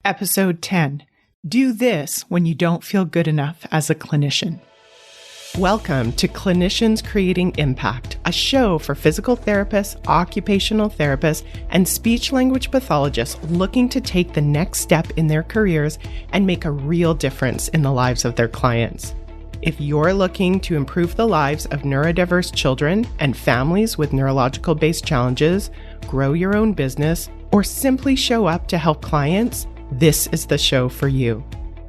Episode 10. Do this when you don't feel good enough as a clinician. Welcome to Clinicians Creating Impact, a show for physical therapists, occupational therapists, and speech-language pathologists looking to take the next step in their careers and make a real difference in the lives of their clients. If you're looking to improve the lives of neurodiverse children and families with neurological-based challenges, grow your own business, or simply show up to help clients, this is the show for you.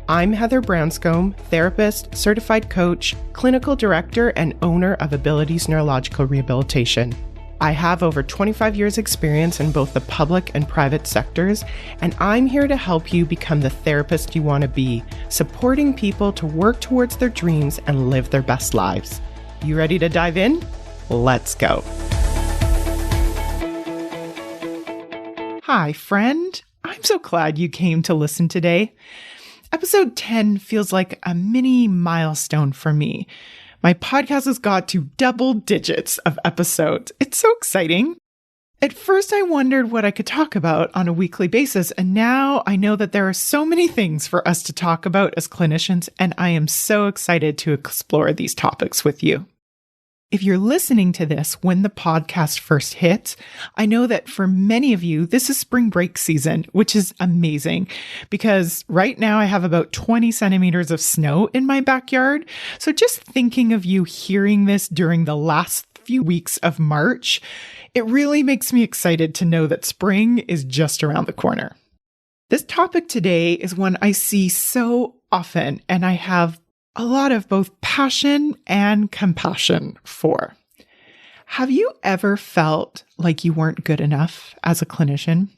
I'm Heather Branscombe, therapist, certified coach, clinical director, and owner of Abilities Neurological Rehabilitation. I have over 25 years experience in both the public and private sectors, and I'm here to help you become the therapist you want to be, supporting people to work towards their dreams and live their best lives. You ready to dive in? Let's go. Hi, friend. I'm so glad you came to listen today. Episode 10 feels like a mini milestone for me. My podcast has got to double digits of episodes. It's so exciting. At first, I wondered what I could talk about on a weekly basis, and now I know that there are so many things for us to talk about as clinicians, and I am so excited to explore these topics with you. If you're listening to this when the podcast first hits, I know that for many of you, this is spring break season, which is amazing because right now I have about 20 centimeters of snow in my backyard. So just thinking of you hearing this during the last few weeks of March, it really makes me excited to know that spring is just around the corner. This topic today is one I see so often, and I have a lot of both passion and compassion for. Have you ever felt like you weren't good enough as a clinician?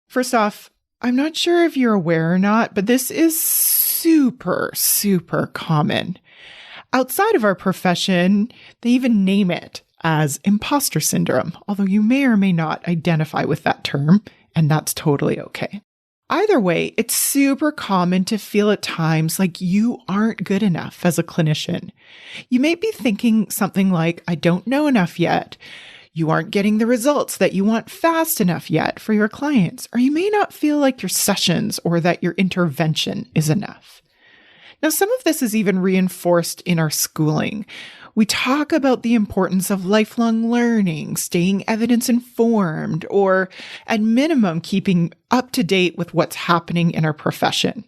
First off, I'm not sure if you're aware or not, but this is super common. Outside of our profession, they even name it as imposter syndrome, although you may or may not identify with that term, and that's totally okay. Either way, it's super common to feel at times like you aren't good enough as a clinician. You may be thinking something like, I don't know enough yet. You aren't getting the results that you want fast enough yet for your clients, or you may not feel like your sessions or that your intervention is enough. Now, some of this is even reinforced in our schooling. We talk about the importance of lifelong learning, staying evidence-informed, or at minimum, keeping up to date with what's happening in our profession.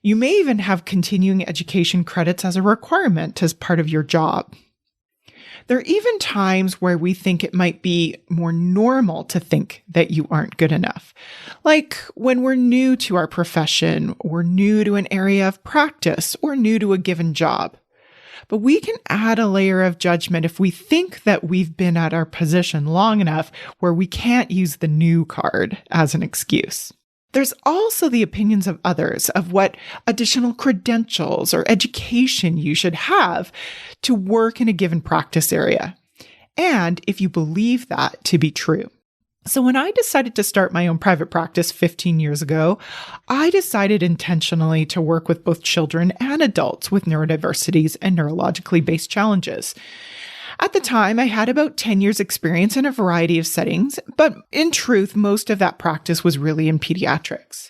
You may even have continuing education credits as a requirement as part of your job. There are even times where we think it might be more normal to think that you aren't good enough, like when we're new to our profession, or new to an area of practice, or new to a given job. But we can add a layer of judgment if we think that we've been at our position long enough where we can't use the new card as an excuse. There's also the opinions of others of what additional credentials or education you should have to work in a given practice area, and if you believe that to be true. So when I decided to start my own private practice 15 years ago, I decided intentionally to work with both children and adults with neurodiversities and neurologically based challenges. At the time, I had about 10 years experience in a variety of settings, but in truth, most of that practice was really in pediatrics.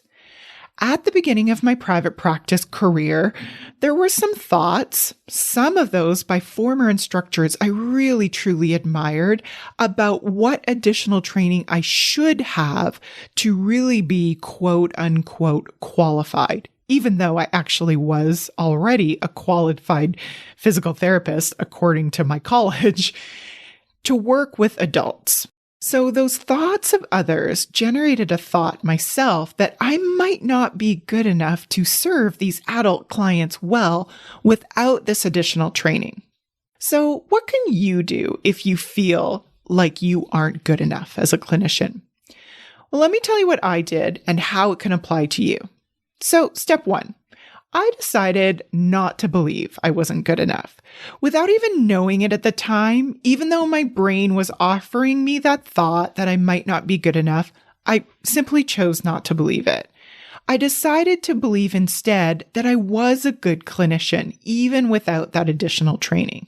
At the beginning of my private practice career, there were some thoughts, some of those by former instructors I really truly admired, about what additional training I should have to really be quote unquote qualified, even though I actually was already a qualified physical therapist, according to my college, to work with adults. So those thoughts of others generated a thought myself that I might not be good enough to serve these adult clients well without this additional training. So what can you do if you feel like you aren't good enough as a clinician? Well, let me tell you what I did and how it can apply to you. So step one, I decided not to believe I wasn't good enough. Without even knowing it at the time, even though my brain was offering me that thought that I might not be good enough, I simply chose not to believe it. I decided to believe instead that I was a good clinician, even without that additional training.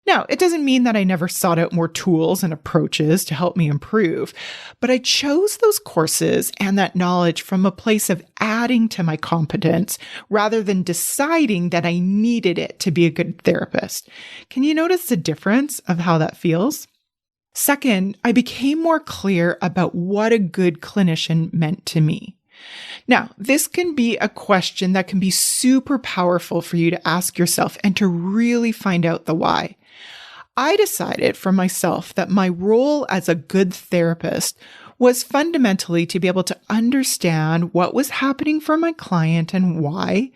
Now, it doesn't mean that I never sought out more tools and approaches to help me improve, but I chose those courses and that knowledge from a place of adding to my competence rather than deciding that I needed it to be a good therapist. Can you notice the difference of how that feels? Second, I became more clear about what a good clinician meant to me. Now, this can be a question that can be super powerful for you to ask yourself and to really find out the why. I decided for myself that my role as a good therapist was fundamentally to be able to understand what was happening for my client and why,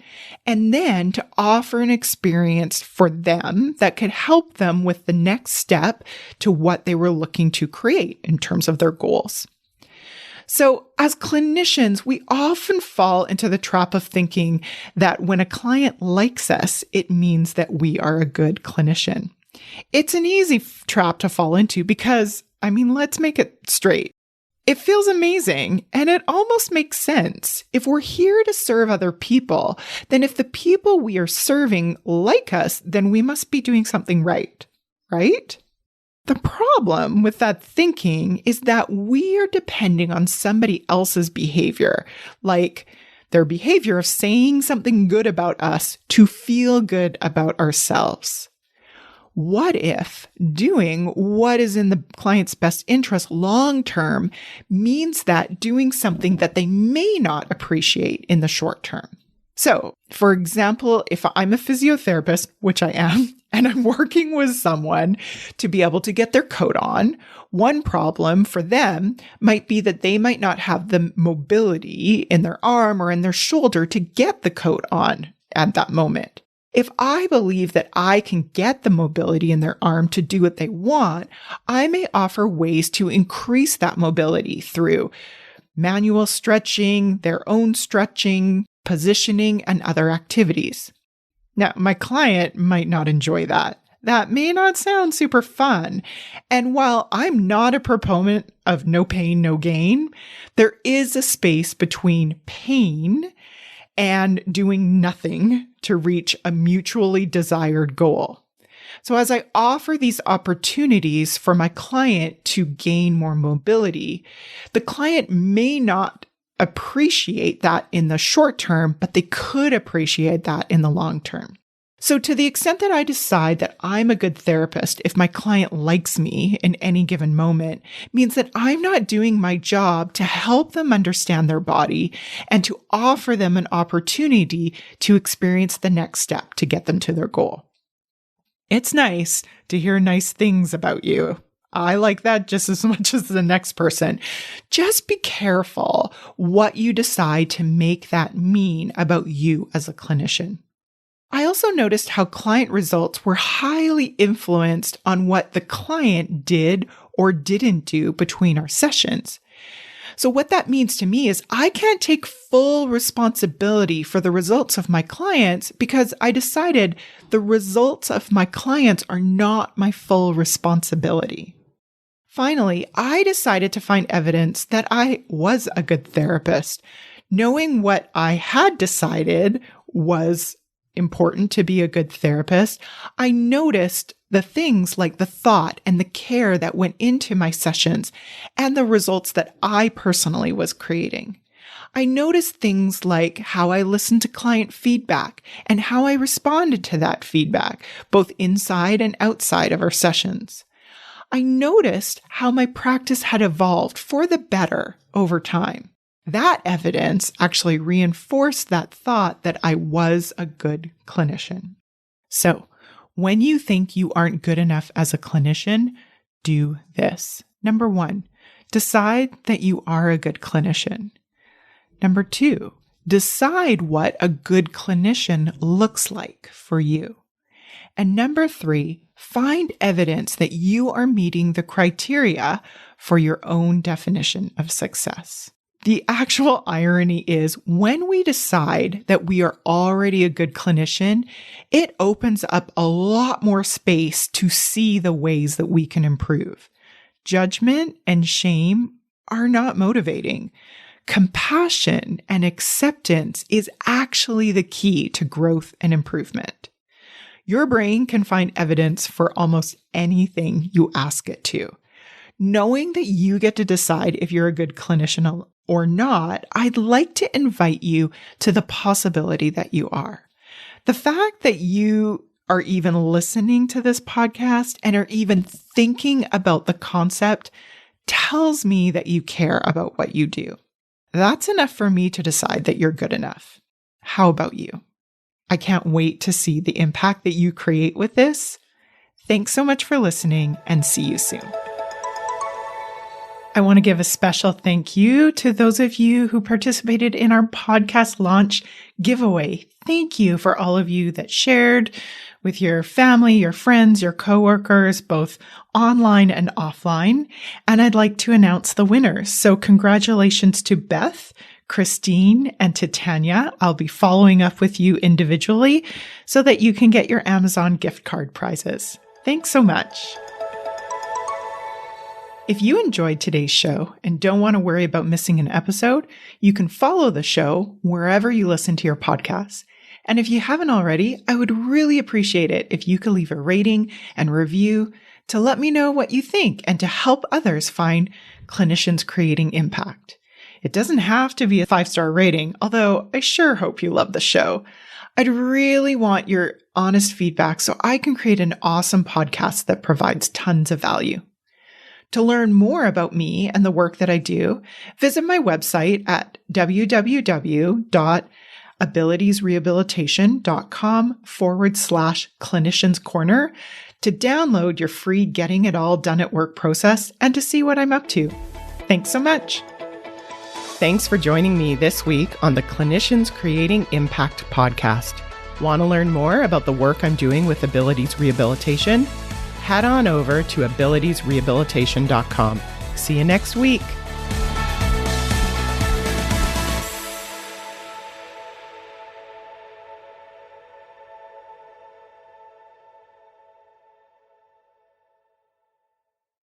and then to offer an experience for them that could help them with the next step to what they were looking to create in terms of their goals. So as clinicians, we often fall into the trap of thinking that when a client likes us, it means that we are a good clinician. It's an easy trap to fall into because, let's make it straight. It feels amazing and it almost makes sense. If we're here to serve other people, then if the people we are serving like us, then we must be doing something right? The problem with that thinking is that we are depending on somebody else's behavior, like their behavior of saying something good about us to feel good about ourselves. What if doing what is in the client's best interest long-term means that doing something that they may not appreciate in the short term? So, for example, if I'm a physiotherapist, which I am, and I'm working with someone to be able to get their coat on, one problem for them might be that they might not have the mobility in their arm or in their shoulder to get the coat on at that moment. If I believe that I can get the mobility in their arm to do what they want, I may offer ways to increase that mobility through manual stretching, their own stretching, positioning, and other activities. Now, my client might not enjoy that. That may not sound super fun. And while I'm not a proponent of no pain, no gain, there is a space between pain and doing nothing to reach a mutually desired goal. So as I offer these opportunities for my client to gain more mobility, the client may not appreciate that in the short term, but they could appreciate that in the long term. So to the extent that I decide that I'm a good therapist, if my client likes me in any given moment, means that I'm not doing my job to help them understand their body and to offer them an opportunity to experience the next step to get them to their goal. It's nice to hear nice things about you. I like that just as much as the next person. Just be careful what you decide to make that mean about you as a clinician. I also noticed how client results were highly influenced on what the client did or didn't do between our sessions. So what that means to me is I can't take full responsibility for the results of my clients because I decided the results of my clients are not my full responsibility. Finally, I decided to find evidence that I was a good therapist. Knowing what I had decided was important to be a good therapist, I noticed the things like the thought and the care that went into my sessions and the results that I personally was creating. I noticed things like how I listened to client feedback and how I responded to that feedback, both inside and outside of our sessions. I noticed how my practice had evolved for the better over time. That evidence actually reinforced that thought that I was a good clinician. So, when you think you aren't good enough as a clinician, do this. Number 1, decide that you are a good clinician. Number 2, decide what a good clinician looks like for you. And number 3, find evidence that you are meeting the criteria for your own definition of success. The actual irony is when we decide that we are already a good clinician, it opens up a lot more space to see the ways that we can improve. Judgment and shame are not motivating. Compassion and acceptance is actually the key to growth and improvement. Your brain can find evidence for almost anything you ask it to. Knowing that you get to decide if you're a good clinician or not, I'd like to invite you to the possibility that you are. The fact that you are even listening to this podcast and are even thinking about the concept tells me that you care about what you do. That's enough for me to decide that you're good enough. How about you? I can't wait to see the impact that you create with this. Thanks so much for listening, and see you soon. I want to give a special thank you to those of you who participated in our podcast launch giveaway. Thank you for all of you that shared with your family, your friends, your coworkers, both online and offline. And I'd like to announce the winners. So congratulations to Beth, Christine, and to Tanya. I'll be following up with you individually so that you can get your Amazon gift card prizes. Thanks so much. If you enjoyed today's show and don't want to worry about missing an episode, you can follow the show wherever you listen to your podcasts. And if you haven't already, I would really appreciate it if you could leave a rating and review to let me know what you think and to help others find clinicians creating impact. It doesn't have to be a 5-star rating, although I sure hope you love the show. I'd really want your honest feedback so I can create an awesome podcast that provides tons of value. To learn more about me and the work that I do, visit my website at www.abilitiesrehabilitation.com/clinicians corner to download your free Getting It All Done at Work process and to see what I'm up to. Thanks so much. Thanks for joining me this week on the Clinicians Creating Impact podcast. Want to learn more about the work I'm doing with Abilities Rehabilitation? Head on over to abilitiesrehabilitation.com. See you next week.